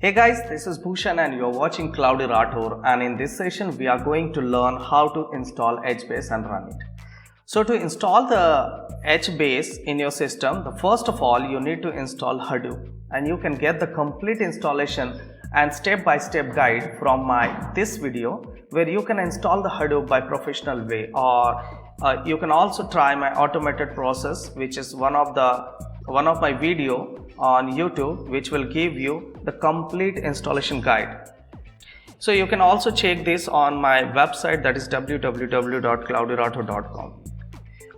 Hey guys, this is Bhushan and you are watching cloudyrathor, and in this session we are going to learn how to install Hbase and run it. So to install the Hbase in your system, first of all you need to install Hadoop, and you can get the complete installation and step-by-step guide from this video, where you can install the Hadoop by professional way, or you can also try my automated process, which is one of my video on YouTube, which will give you the complete installation guide. So you can also check this on my website, that is www.cloudyrathor.com.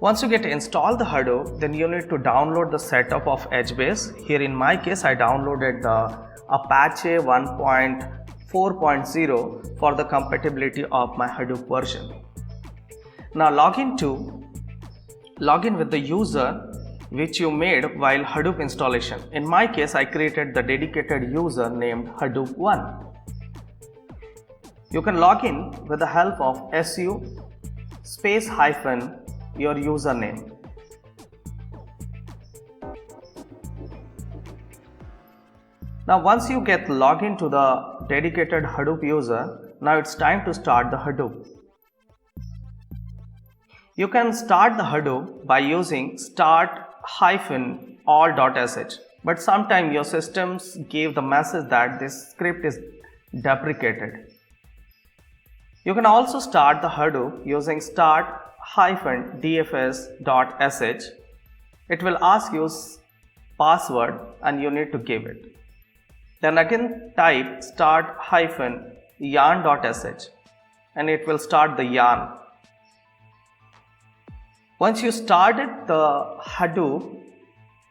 Once you get installed the Hadoop, then you need to download the setup of Hbase. Here in my case, I downloaded the Apache 1.4.0 for the compatibility of my Hadoop version. Now log in with the user which you made while Hadoop installation. In my case, I created the dedicated user named Hadoop1. You can log in with the help of su space hyphen your username. Now once you get logged into the dedicated Hadoop user, now it's time to start the Hadoop. You can start the Hadoop by using start-all.sh, but sometimes your systems give the message that this script is deprecated. You can also start the Hadoop using start-dfs.sh. It will ask you password and you need to give it. Then again type start-yarn.sh and it will start the yarn. Once you started the Hadoop,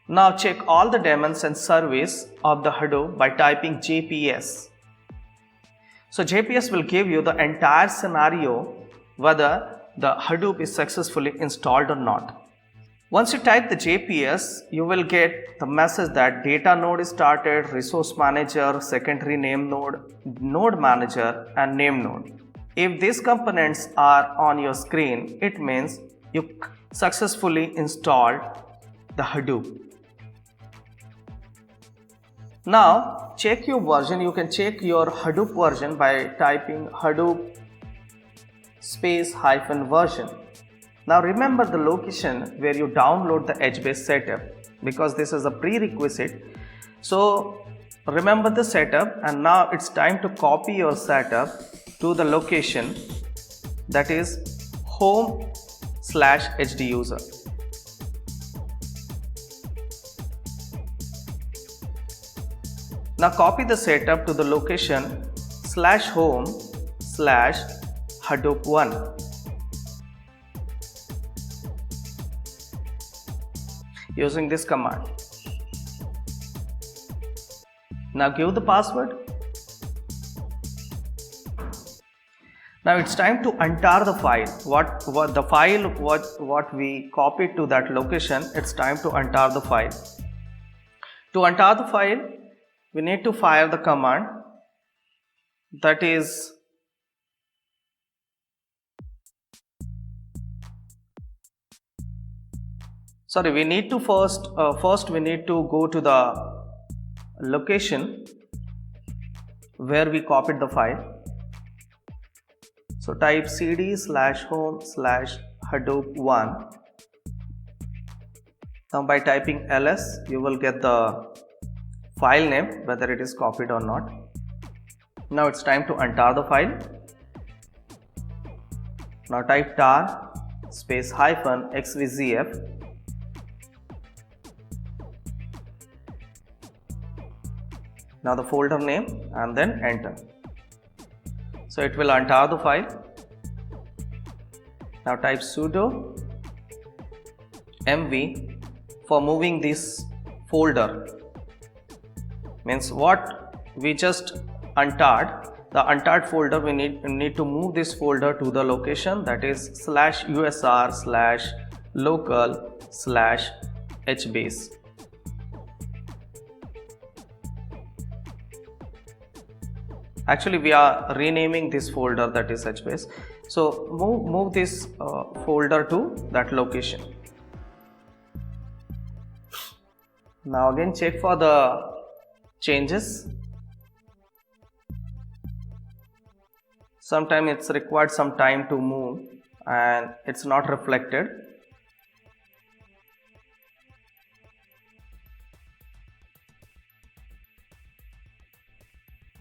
now check all the daemons and service of the Hadoop by typing JPS. So JPS will give you the entire scenario whether the Hadoop is successfully installed or not. Once you type the JPS, you will get the message that data node is started, resource manager, secondary name node, node manager and name node. If these components are on your screen, it means you successfully installed the Hadoop. Now check your version. You can check your Hadoop version by typing Hadoop space hyphen version. Now remember the location where you download the Hbase setup, because this is a prerequisite. So remember the setup, and now it's time to copy your setup to the location, that is home/hd user. Now copy the setup to the location /home/Hadoop1. using this command. Now give the password. Now it's time to enter the file. What we copied to that location, it's time to enter the file. To enter the file, we need to fire the command, that is we need to first we need to go to the location where we copied the file. So type cd/home/Hadoop1. Now by typing ls, you will get the file name, whether it is copied or not. Now it's time to enter the file. Now type tar space hyphen xvzf. Now the folder name and then enter. So it will enter the file. Now type sudo mv for moving this folder. Means what we just entered, the entered folder, we need to move this folder to the location, that is /usr/local/hbase. Actually we are renaming this folder, that is Hbase. So move this folder to that location. Now again check for the changes. Sometimes it's required some time to move and it's not reflected.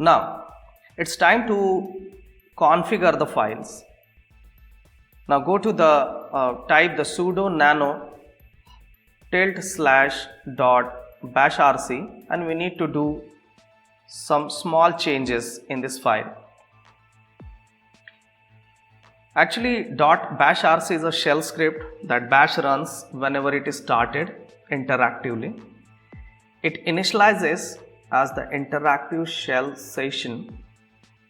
Now it's time to configure the files. Now go to the type the sudo nano /.bashrc and we need to do some small changes in this file. Actually .bashrc is a shell script that bash runs whenever it is started interactively. It initializes as the interactive shell session.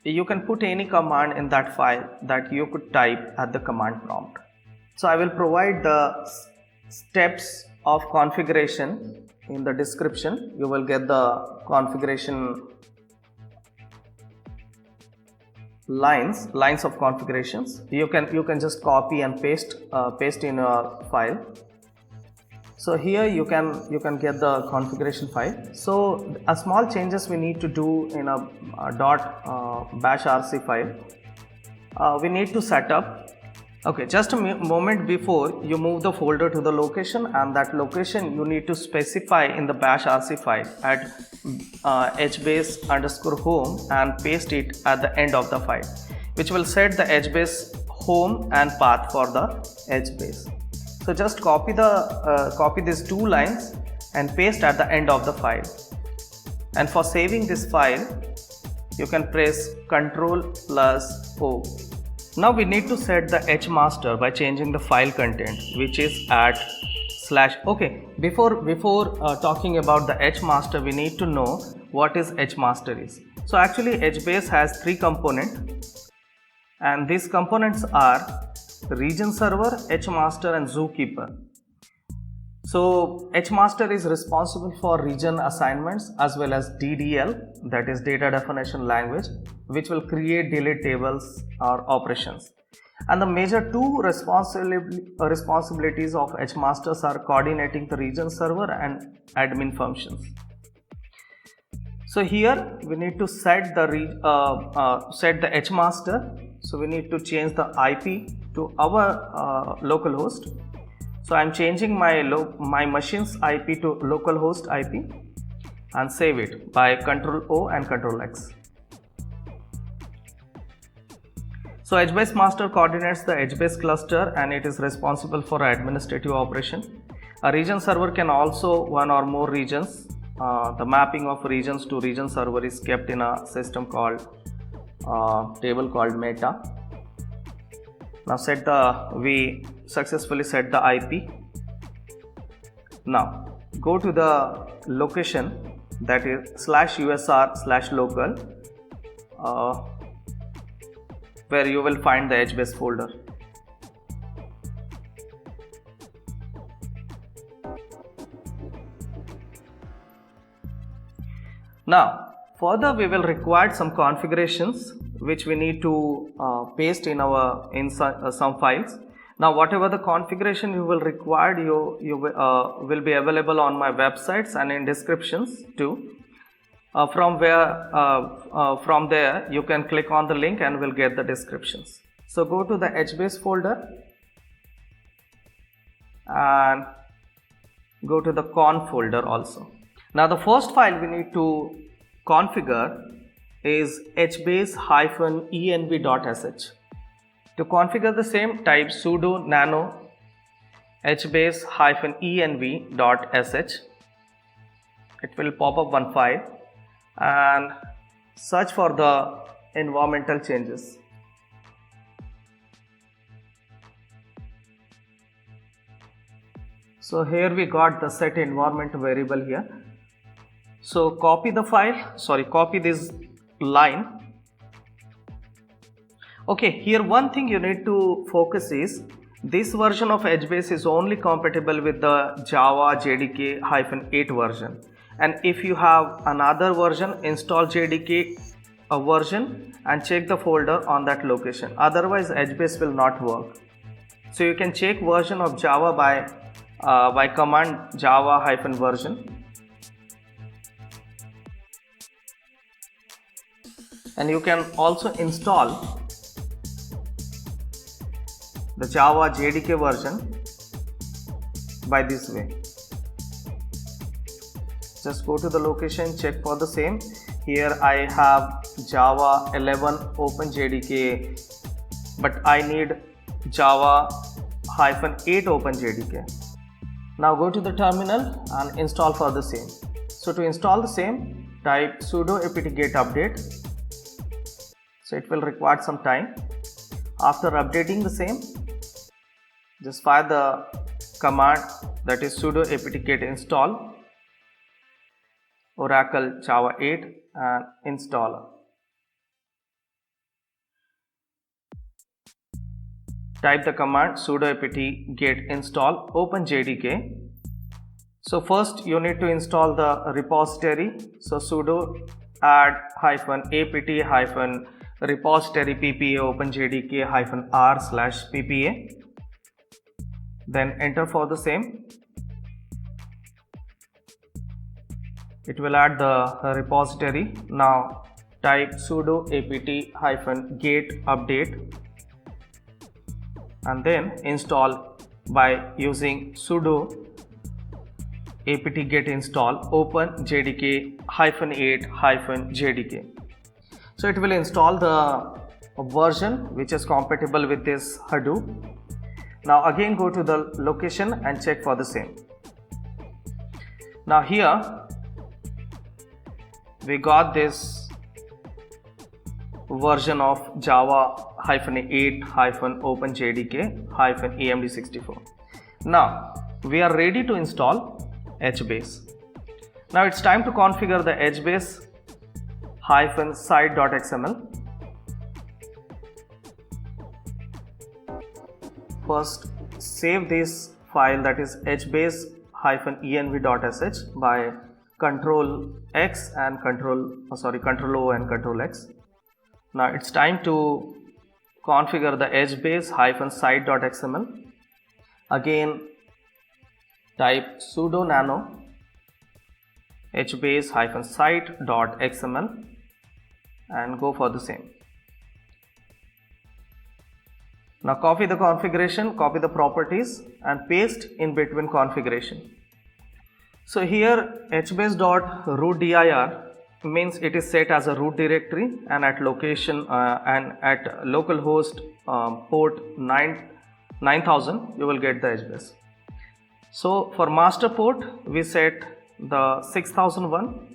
You can put any command in that file that you could type at the command prompt. So I will provide the steps of configuration in the description. You will get the configuration lines of configurations. You can just copy and paste in a file. So here you can get the configuration file. So a small changes we need to do in a .bashrc file. We need to set up. Okay, just a moment before you move the folder to the location, and that location you need to specify in the bashrc file at hbase_home and paste it at the end of the file, which will set the hbase home and path for the hbase. So just copy these two lines and paste at the end of the file. And for saving this file, you can press Ctrl+O. Now we need to set the Hmaster by changing the file content, which is at / okay. Before talking about the Hmaster, we need to know what is Hmaster is. So actually Hbase has 3 components, and these components are region server, Hmaster and Zookeeper. So Hmaster is responsible for region assignments as well as DDL, that is data definition language, which will create delete tables or operations. And the major 2 responsibilities of Hmasters are coordinating the region server and admin functions. So here we need to set the Hmaster. So we need to change the IP to our localhost. So I am changing my machine's IP to localhost IP and save it by Ctrl+O and Ctrl+X. So Hbase master coordinates the Hbase cluster and it is responsible for administrative operation. A region server can also one or more regions. The mapping of regions to region server is kept in a system called table called meta. Now we successfully set the IP. Now go to the location, that is /usr/local, where you will find the Hbase folder. Now further we will require some configurations which we need to paste in some files. Now whatever the configuration you will require, you will be available on my websites and in descriptions too. From there you can click on the link and will get the descriptions. So go to the Hbase folder and go to the conf folder also. Now the first file we need to configure is hbase-env.sh. To configure the same, type sudo nano hbase-env.sh. It will pop up one file and search for the environmental changes. So here we got the set environment variable here. So copy this line. Okay, here one thing you need to focus is this version of Hbase is only compatible with the Java JDK-8 version, and if you have another version, install JDK version and check the folder on that location, otherwise Hbase will not work. So you can check version of Java by command java-version. And you can also install the Java JDK version by this way. Just go to the location, check for the same. Here I have Java 11 OpenJDK, but I need Java-8 OpenJDK. Now go to the terminal and install for the same. So to install the same, type sudo apt-get update. So it will require some time. After updating the same, just fire the command, that is sudo apt-get install Oracle Java 8 and installer. Type the command sudo apt-get install OpenJDK. So first you need to install the repository. So sudo add -apt-repository ppa openjdk-r/ppa. Then enter for the same. It will add the repository. Now type sudo apt-get update and then install by using sudo apt-get install openjdk-8-jdk. So it will install the version which is compatible with this Hadoop. Now again go to the location and check for the same. Now here we got this version of Java-8-OpenJDK-EMD64. Now we are ready to install Hbase. Now it's time to configure the Hbase-site.xml. First save this file, that is hbase-env.sh by Control X and Control O and Control X. Now it's time to configure the hbase-site.xml. Again type sudo nano hbase-site.xml and go for the same. Now copy the configuration, copy the properties and paste in between configuration. So here hbase.rootdir means it is set as a root directory, and at location and at localhost port 9000 you will get the Hbase. So for master port we set the 6001,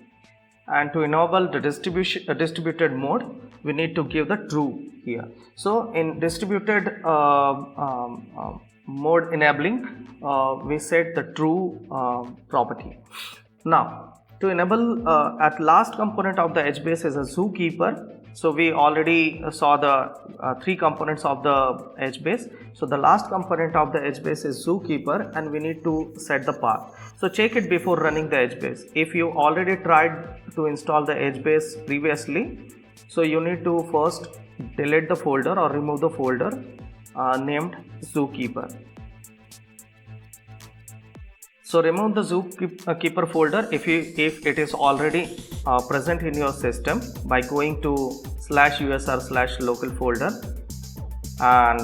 and to enable the distributed mode we need to give the true here. So in distributed mode enabling we set the true property. Now to enable at last component of the Hbase is a Zookeeper. So we already saw the three components of the Hbase. So the last component of the Hbase is Zookeeper, and we need to set the path. So check it before running the Hbase. If you already tried to install the Hbase previously, so you need to first delete the folder or remove the folder named Zookeeper. So remove the Zookeeper folder if it is already present in your system by going to /usr/local folder, and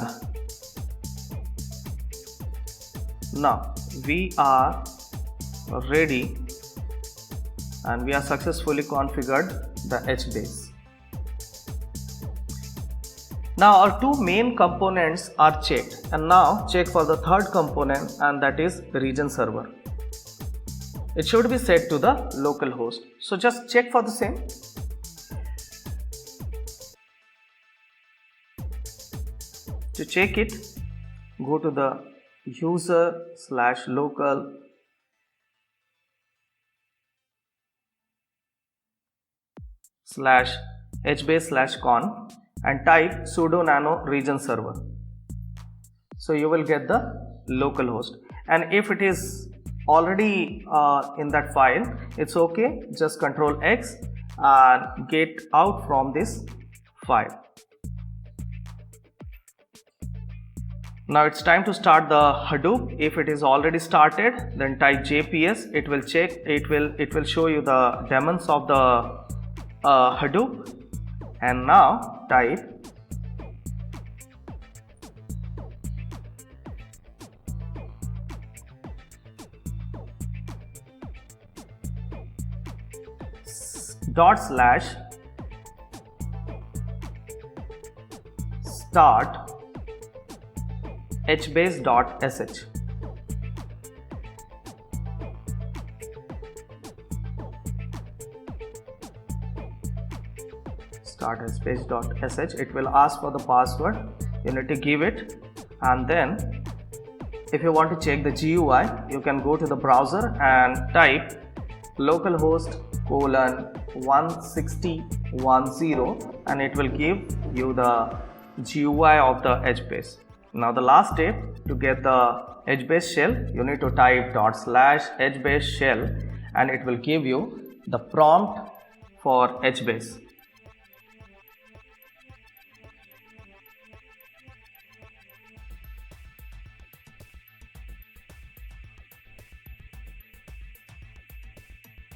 now we are ready and we are successfully configured the Hbase. Now our two main components are checked, and now check for the third component, and that is the region server. It should be set to the local host. So just check for the same. To check it, go to the user/local/hbase/con and type sudo nano region server. So you will get the local host, and if it is already in that file, it's okay, just Control X and get out from this file. Now it's time to start the Hadoop. If it is already started, then type JPS. It will check, it will show you the daemons of the Hadoop, and now type /start hbase.sh. Start hbase.sh. It will ask for the password. You need to give it, and then if you want to check the GUI, you can go to the browser and type localhost:16010, and it will give you the GUI of the Hbase. Now the last step, to get the Hbase shell, you need to type /hbase shell, and it will give you the prompt for Hbase.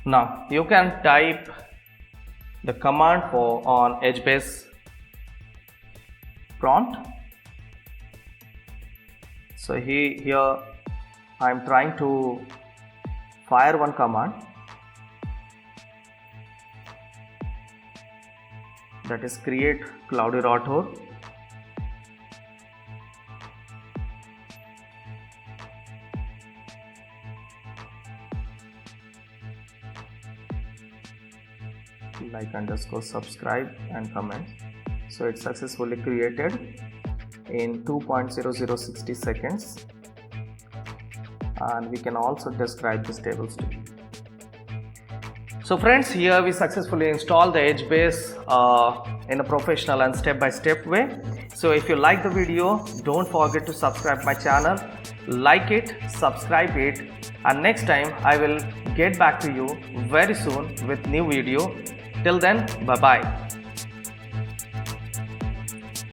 Now you can type the command on Hbase prompt. So here I am trying to fire one command, that is create cloudyrathor. _subscribe and comment. So it's successfully created in 2.0060 seconds, and we can also describe these tables too. So friends, here we successfully installed the Hbase in a professional and step-by-step way. So if you like the video, don't forget to subscribe my channel, like it, subscribe it, and next time I will get back to you very soon with new video. Till then, bye bye.